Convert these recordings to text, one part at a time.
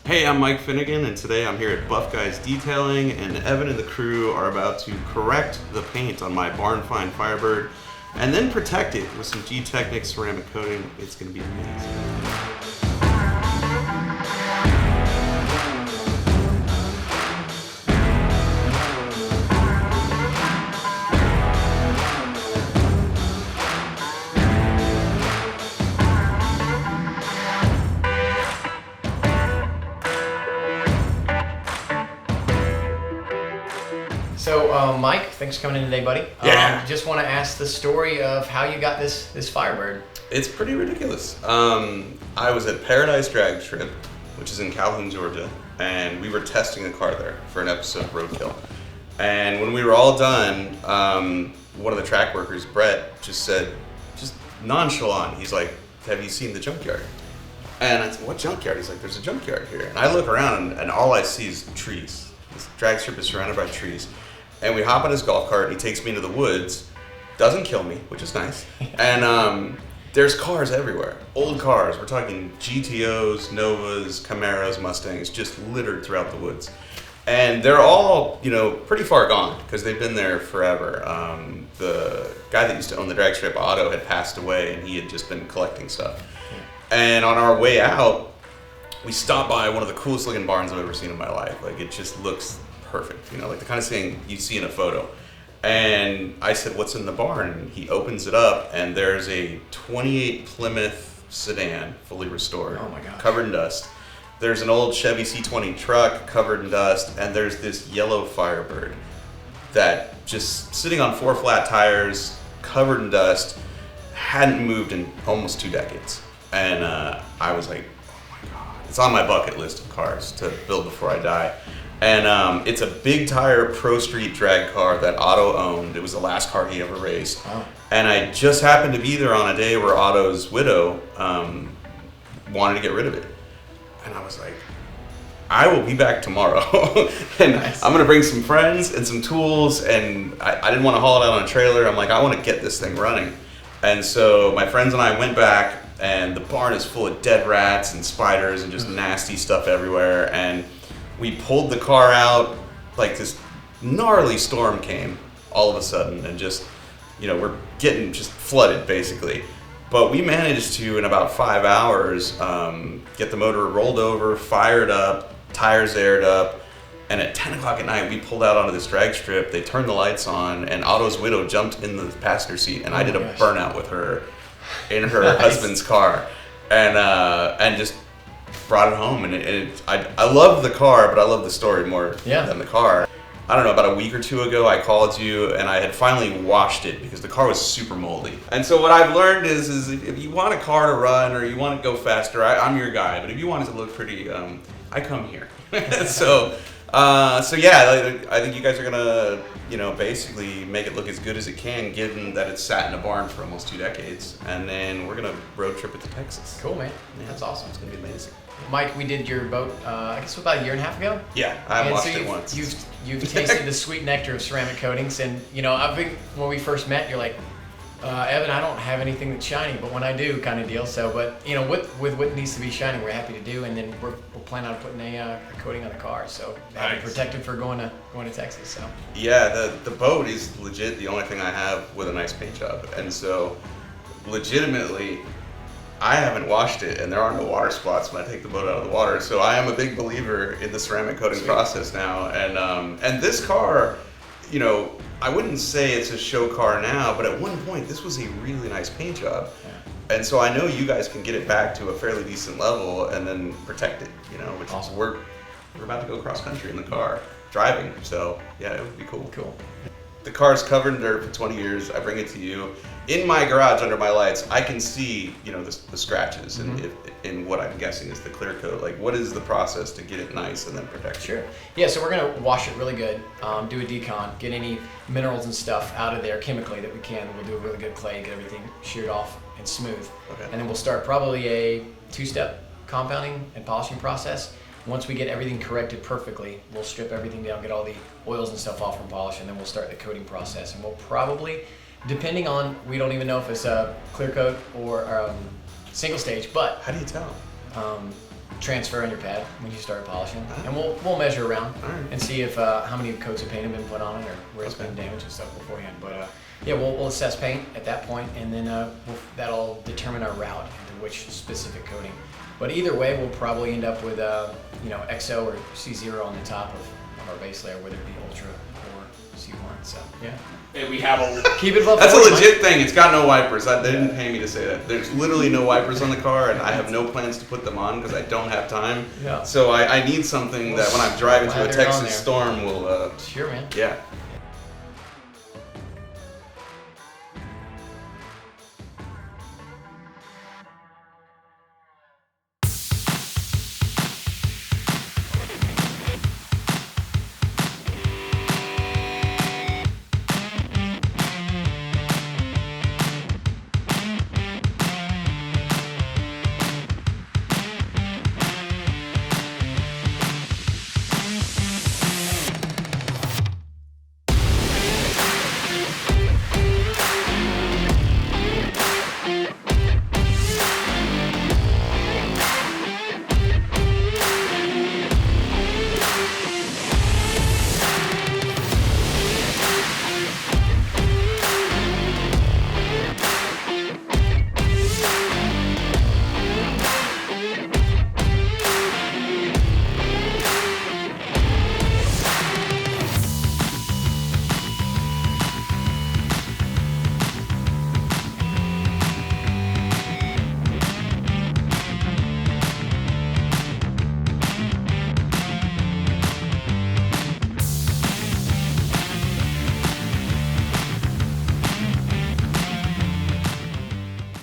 Hey, I'm Mike Finnegan, and today I'm here at Buff Guys Detailing, and Evan and the crew are about to correct the paint on my Barn Find Firebird, and then protect it with some Gtechniq ceramic coating. It's going to be amazing. So, Mike, thanks for coming in today, buddy. Yeah. Just want to ask the story of how you got this Firebird. It's pretty ridiculous. I was at Paradise Drag Strip, which is in Calhoun, Georgia, and we were testing a car there for an episode of Roadkill. And when we were all done, one of the track workers, Brett, just said, just nonchalant, he's like, "Have you seen the junkyard?" And I said, "What junkyard?" He's like, "There's a junkyard here." And I look around, and all I see is trees. This drag strip is surrounded by trees. And we hop on his golf cart, and he takes me into the woods. Doesn't kill me, which is nice. And there's cars everywhere. Old cars. We're talking GTOs, Novas, Camaros, Mustangs, just littered throughout the woods. And they're all, pretty far gone because they've been there forever. The guy that used to own the drag strip, Otto, had passed away, and he had just been collecting stuff. And on our way out, we stopped by one of the coolest looking barns I've ever seen in my life. Like, it just looks perfect, like the kind of thing you see in a photo. And I said, "What's in the barn?" And he opens it up, and there's a 28 Plymouth sedan, fully restored, Oh my gosh. covered in dust. There's an old Chevy C20 truck covered in dust, and there's this yellow Firebird that just sitting on 4 flat tires, covered in dust, hadn't moved in almost 2 decades. And I was like, oh my God. It's on my bucket list of cars to build before I die. And it's a big tire Pro Street drag car that Otto owned. It was the last car he ever raced. Oh. And I just happened to be there on a day where Otto's widow wanted to get rid of it. And I was like, I will be back tomorrow. And Nice. I'm going to bring some friends and some tools. And I didn't want to haul it out on a trailer. I'm like, I want to get this thing running. And so my friends and I went back, and the barn is full of dead rats and spiders and just nasty stuff everywhere. And we pulled the car out, like this gnarly storm came all of a sudden, and just, we're getting just flooded basically. But we managed to, in about 5 hours, get the motor rolled over, fired up, tires aired up, and at 10 o'clock at night, we pulled out onto this drag strip. They turned the lights on, and Otto's widow jumped in the passenger seat, and I did a gosh. burnout with her in her Nice. husband's car, and just brought it home. And I love the car, but I love the story more than the car. I don't know, about a week or two ago, I called you, and I had finally washed it because the car was super moldy. And so what I've learned is if you want a car to run or you want to go faster, I'm your guy. But if you want it to look pretty, I come here. So yeah, I think you guys are gonna, basically make it look as good as it can, given that it's sat in a barn for almost 2 decades. And then we're gonna road trip it to Texas. Cool, man. Yeah. That's awesome. It's gonna be amazing. Mike, we did your boat, I guess about a year and a half ago. Yeah, I watched so it once. You've tasted the sweet nectar of ceramic coatings, and I think when we first met, you're like, Evan, I don't have anything that's shiny, but when I do, kind of deal. So, but with what needs to be shiny, we're happy to do, and then we're planning on putting a coating on the car, so have it Nice. protected for going to Texas. So. Yeah, the boat is legit the only thing I have with a nice paint job, and so legitimately, I haven't washed it, and there are no water spots when I take the boat out of the water. So I am a big believer in the ceramic coating process now. And this car, I wouldn't say it's a show car now, but at one point this was a really nice paint job. Yeah. And so I know you guys can get it back to a fairly decent level and then protect it. Which awesome. We're about to go cross country in the car driving. So yeah, it would be cool. Cool. The car's covered in dirt for 20 years. I bring it to you. In my garage under my lights, I can see, the scratches and in what I'm guessing is the clear coat. Like, what is the process to get it nice and then protect it? Sure. Yeah, so we're going to wash it really good, do a decon, get any minerals and stuff out of there chemically that we can. We'll do a really good clay, get everything sheared off and smooth. Okay. And then we'll start probably a 2-step compounding and polishing process. Once we get everything corrected perfectly, we'll strip everything down, get all the oils and stuff off from polish, and then we'll start the coating process. And we'll probably, depending on, we don't even know if it's a clear coat or single stage, but How do you tell? transfer on your pad when you start polishing, and we'll measure around and see if how many coats of paint have been put on it or where it's been damaged and stuff beforehand. But yeah, we'll assess paint at that point, and then that'll determine our route into which specific coating. But either way, we'll probably end up with you know, XO or C0 on the top of our base layer, whether it be Ultra or C1. So yeah. And we have a Keep it above. That's a 40, legit thing. It's got no wipers. They didn't pay me to say that. There's literally no wipers on the car, and I have no plans to put them on because I don't have time. Yeah. So I need something that when I'm driving through a Lather it on Texas there. storm will. Sure, man. Yeah.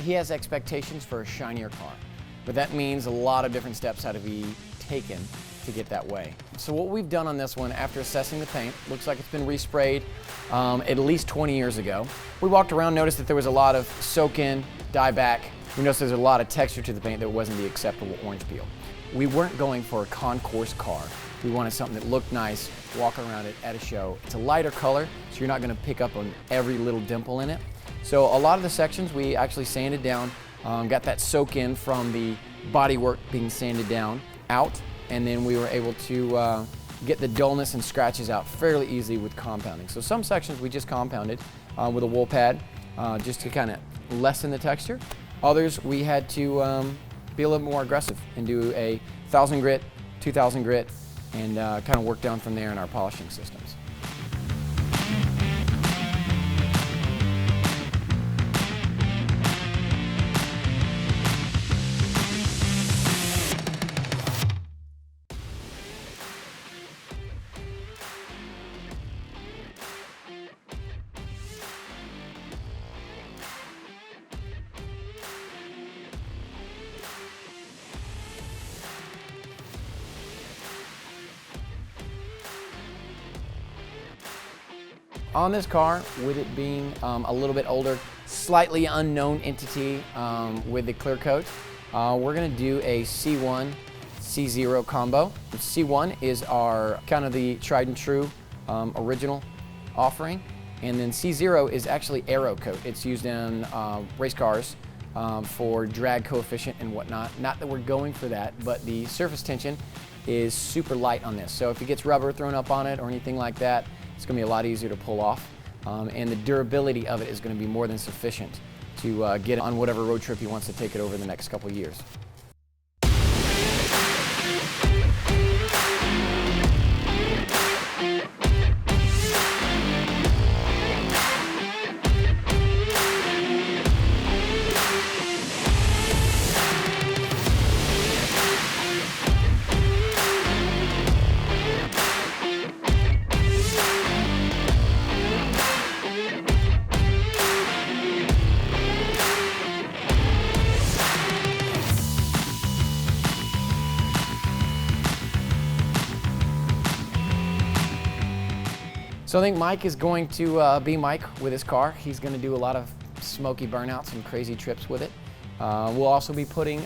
He has expectations for a shinier car, but that means a lot of different steps have to be taken to get that way. So what we've done on this one, after assessing the paint, looks like it's been resprayed at least 20 years ago. We walked around, noticed that there was a lot of soak-in, dieback. We noticed there's a lot of texture to the paint that wasn't the acceptable orange peel. We weren't going for a concourse car. We wanted something that looked nice, walk around it at a show. It's a lighter color, so you're not going to pick up on every little dimple in it. So a lot of the sections we actually sanded down, got that soak in from the bodywork being sanded down out, and then we were able to get the dullness and scratches out fairly easily with compounding. So some sections we just compounded with a wool pad just to kind of lessen the texture. Others we had to be a little more aggressive and do a 1,000 grit, 2,000 grit, and kind of work down from there in our polishing systems. On this car, with it being a little bit older, slightly unknown entity with the clear coat, we're going to do a C1, C0 combo. C1 is our kind of the tried and true original offering, and then C0 is actually aero coat. It's used in race cars for drag coefficient and whatnot. Not that we're going for that, but the surface tension is super light on this. So if it gets rubber thrown up on it or anything like that, it's going to be a lot easier to pull off, and the durability of it is going to be more than sufficient to get it on whatever road trip he wants to take it over the next couple years. So I think Mike is going to be Mike with his car. He's going to do a lot of smoky burnouts and crazy trips with it. We'll also be putting,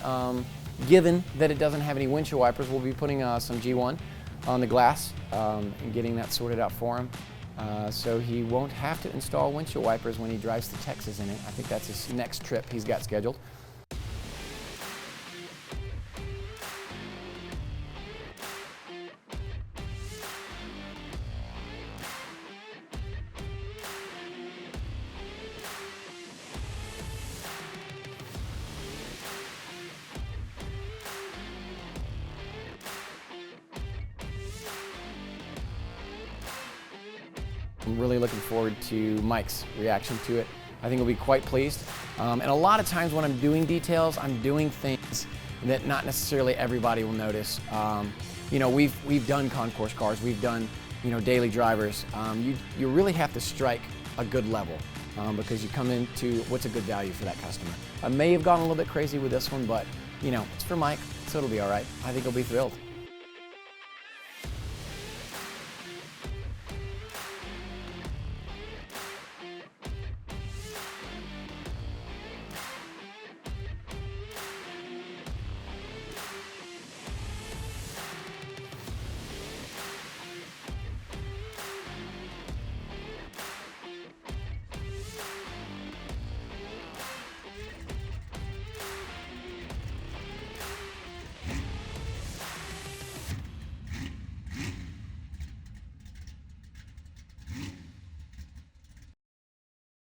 given that it doesn't have any windshield wipers, we'll be putting some G1 on the glass and getting that sorted out for him. So he won't have to install windshield wipers when he drives to Texas in it. I think that's his next trip he's got scheduled. I'm really looking forward to Mike's reaction to it. I think he'll be quite pleased. And a lot of times when I'm doing details, I'm doing things that not necessarily everybody will notice. You know, we've done concourse cars, we've done, you know, daily drivers. You really have to strike a good level because you come into what's a good value for that customer. I may have gone a little bit crazy with this one, but you know, it's for Mike, so it'll be all right. I think he'll be thrilled.